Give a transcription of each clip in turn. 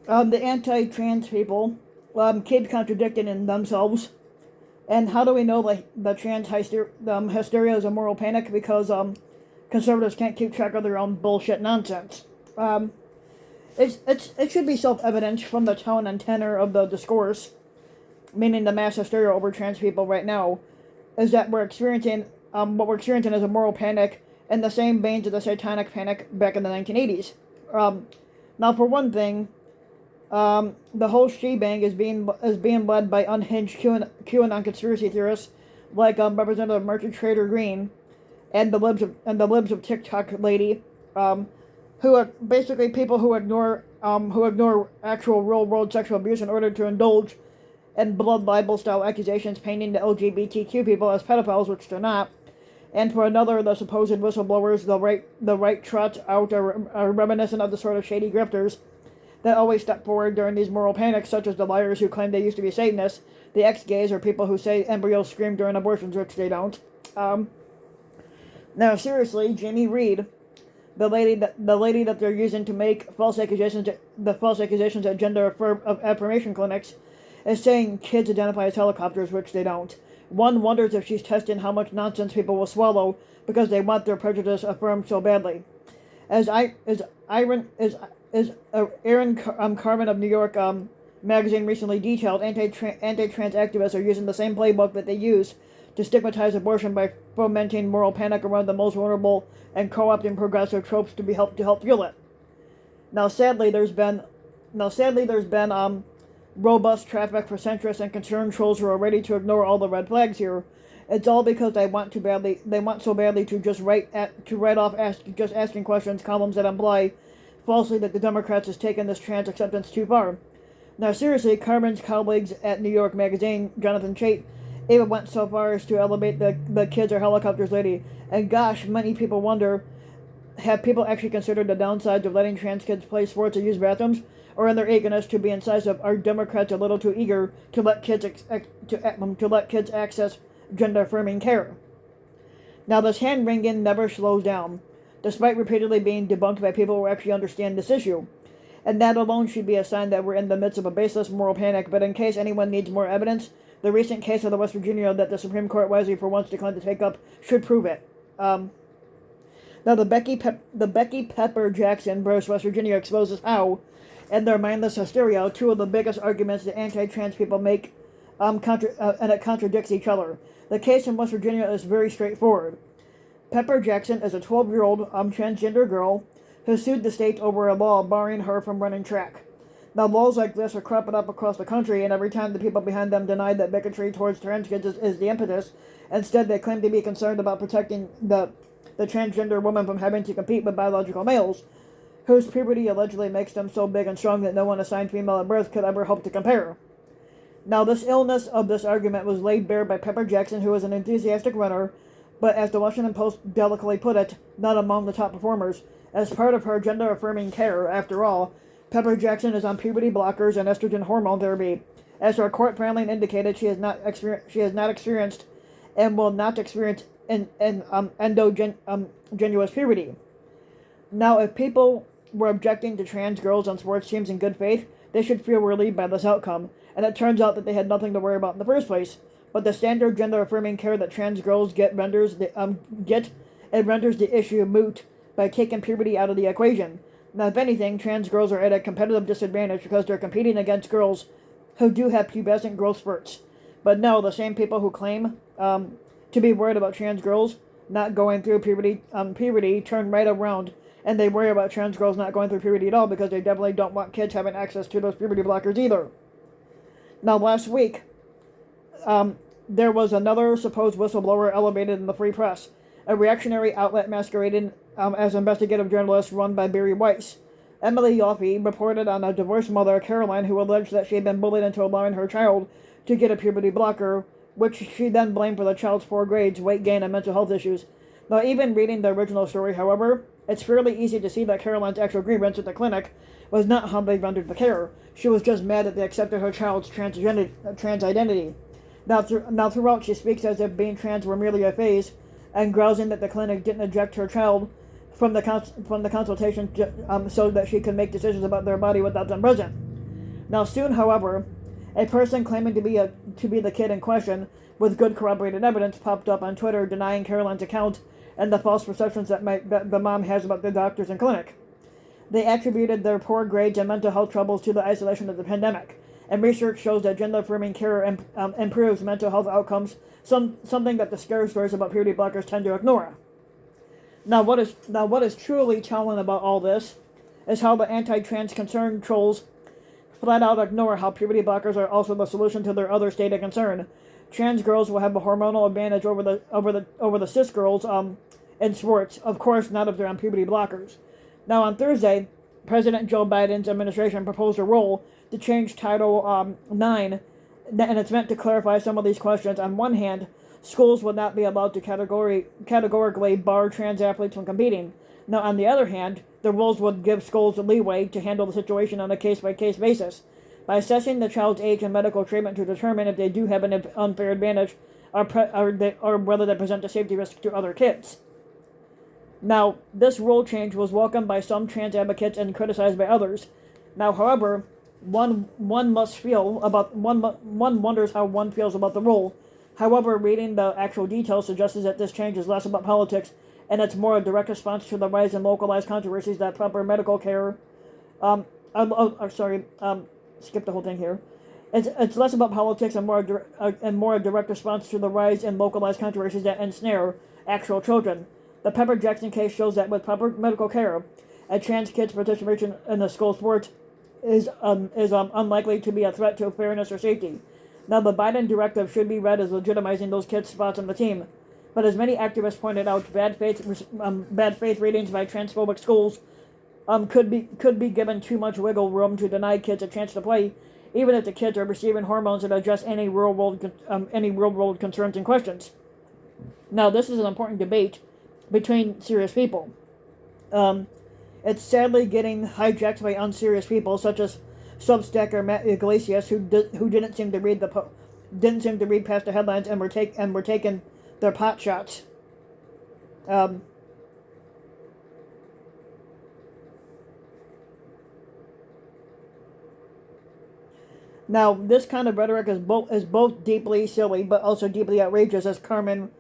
The anti-trans people keep contradicting in themselves. And how do we know the trans hysteria is a moral panic? Because conservatives can't keep track of their own bullshit nonsense. Um, it should be self-evident from the tone and tenor of the discourse, meaning the mass hysteria over trans people right now, is that we're experiencing what we're experiencing is a moral panic in the same veins of the satanic panic back in the 1980s. Now, for one thing, the whole shebang is being led by unhinged QAnon conspiracy theorists like Representative Marjorie Trader Green and the libs of TikTok lady, who are basically people who ignore actual real world sexual abuse in order to indulge in blood libel style accusations painting the LGBTQ people as pedophiles, which they're not. And for another, the supposed whistleblowers, the right trots out are reminiscent of the sort of shady grifters that always step forward during these moral panics, such as the liars who claim they used to be Satanists, the ex-gays, or people who say embryos scream during abortions, which they don't. Now, seriously, Jamie Reed, the lady that they're using to make false accusations at gender affirmation clinics, is saying kids identify as helicopters, which they don't. One wonders if she's testing how much nonsense people will swallow because they want their prejudice affirmed so badly. As Aaron Carmen of New York magazine recently detailed, anti-trans activists are using the same playbook that they use to stigmatize abortion by fomenting moral panic around the most vulnerable and co-opting progressive tropes to help fuel it. Now, sadly, there's been robust traffic for centrists and concerned trolls who are ready to ignore all the red flags here. It's all because they want so badly to just write off asking questions columns that imply falsely that the Democrats has taken this trans acceptance too far. Now, seriously, Carmen's colleagues at New York Magazine, Jonathan Chait, even went so far as to elevate the kids are helicopters lady. And gosh, many people wonder, have people actually considered the downsides of letting trans kids play sports or use bathrooms? Or in their eagerness to be incisive, are Democrats a little too eager to let kids access gender-affirming care? Now, this hand-wringing never slows down, despite repeatedly being debunked by people who actually understand this issue. And that alone should be a sign that we're in the midst of a baseless moral panic. But in case anyone needs more evidence, the recent case of the West Virginia that the Supreme Court wisely for once declined to take up should prove it. Now, the Becky Pepper Jackson versus West Virginia exposes how, in their mindless hysteria, two of the biggest arguments that anti-trans people make, and it contradicts each other. The case in West Virginia is very straightforward. Pepper Jackson is a 12-year-old transgender girl who sued the state over a law barring her from running track. Now, laws like this are cropping up across the country, and every time the people behind them deny that bigotry towards trans kids is the impetus, instead they claim to be concerned about protecting the transgender woman from having to compete with biological males, whose puberty allegedly makes them so big and strong that no one assigned female at birth could ever hope to compare. Now, this illness of this argument was laid bare by Pepper Jackson, who is an enthusiastic runner, but as the Washington Post delicately put it, not among the top performers. As part of her gender-affirming care, after all, Pepper Jackson is on puberty blockers and estrogen hormone therapy. As her court filing indicated, she has not experienced and will not experience endogenous puberty. Now, if people were objecting to trans girls on sports teams in good faith, they should feel relieved by this outcome, and it turns out that they had nothing to worry about in the first place. But the standard gender-affirming care that trans girls renders the issue moot by taking puberty out of the equation. Now, if anything, trans girls are at a competitive disadvantage because they're competing against girls who do have pubescent growth spurts. But no, the same people who claim to be worried about trans girls not going through puberty turn right around, and they worry about trans girls not going through puberty at all because they definitely don't want kids having access to those puberty blockers either. Now, last week, there was another supposed whistleblower elevated in the free press, a reactionary outlet masquerading as investigative journalist run by Barry Weiss. Emily Yoffe reported on a divorced mother, Caroline, who alleged that she had been bullied into allowing her child to get a puberty blocker, which she then blamed for the child's poor grades, weight gain, and mental health issues. Now, even reading the original story, however, it's fairly easy to see that Caroline's actual grievance at the clinic was not how they rendered the care. She was just mad that they accepted her child's trans identity. Now, throughout, she speaks as if being trans were merely a phase, and grousing that the clinic didn't eject her child from the consultation so that she could make decisions about their body without them present. Now soon, however, a person claiming to be the kid in question with good corroborated evidence popped up on Twitter denying Caroline's account and the false perceptions that the mom has about the doctors and clinic. They attributed their poor grades and mental health troubles to the isolation of the pandemic, and research shows that gender-affirming care improves mental health outcomes, something that the scare stories about puberty blockers tend to ignore. Now, what is truly telling about all this is how the anti-trans concern trolls flat out ignore how puberty blockers are also the solution to their other stated concern. Trans girls will have a hormonal advantage over the cis girls in sports, of course, not if they're on puberty blockers. Now, on Thursday, President Joe Biden's administration proposed a rule to change Title 9, and it's meant to clarify some of these questions. On one hand, schools would not be allowed to categorically bar trans athletes from competing. Now, on the other hand, the rules would give schools leeway to handle the situation on a case-by-case basis by assessing the child's age and medical treatment to determine if they do have an unfair advantage or whether they present a safety risk to other kids. Now, this rule change was welcomed by some trans advocates and criticized by others. Now, however, one wonders how one feels about the rule. However, reading the actual details suggests that this change is less about politics and it's more a direct response to the rise in localized controversies that proper medical care. Skip the whole thing here. It's less about politics and more a direct response to the rise in localized controversies that ensnare actual children. The Pepper Jackson case shows that with proper medical care, a trans kid's participation in the school sports is unlikely to be a threat to fairness or safety. Now, the Biden directive should be read as legitimizing those kids' spots on the team, but as many activists pointed out, bad faith ratings by transphobic schools could be given too much wiggle room to deny kids a chance to play, even if the kids are receiving hormones that address any real world concerns and questions. Now, this is an important debate between serious people. It's sadly getting hijacked by unserious people such as Substacker Matt Iglesias, who didn't seem to read past the headlines and were taking their pot shots. Now, this kind of rhetoric is both deeply silly but also deeply outrageous, as Carmen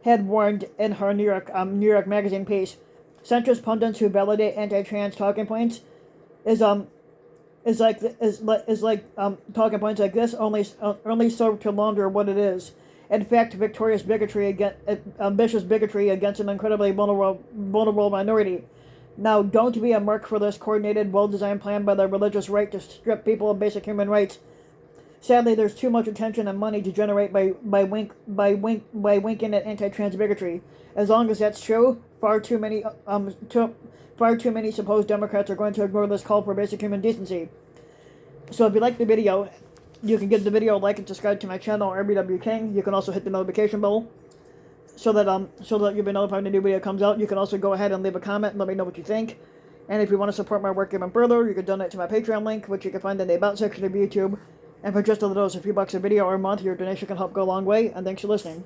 had warned in her New York Magazine piece. Centrist pundits who validate anti-trans talking points talking points like this only serve to launder what it is. In fact, vicious bigotry against an incredibly vulnerable minority. Now, don't be a mark for this coordinated, well-designed plan by the religious right to strip people of basic human rights. Sadly, there's too much attention and money to generate by winking at anti-trans bigotry. As long as that's true, far too many supposed Democrats are going to ignore this call for basic human decency. So if you like the video, you can give the video a like and subscribe to my channel, RBW King. You can also hit the notification bell so that you'll be notified when a new video comes out. You can also go ahead and leave a comment and let me know what you think. And if you want to support my work even further, you can donate to my Patreon link, which you can find in the About section of YouTube. And for just a few bucks a video or a month, your donation can help go a long way. And thanks for listening.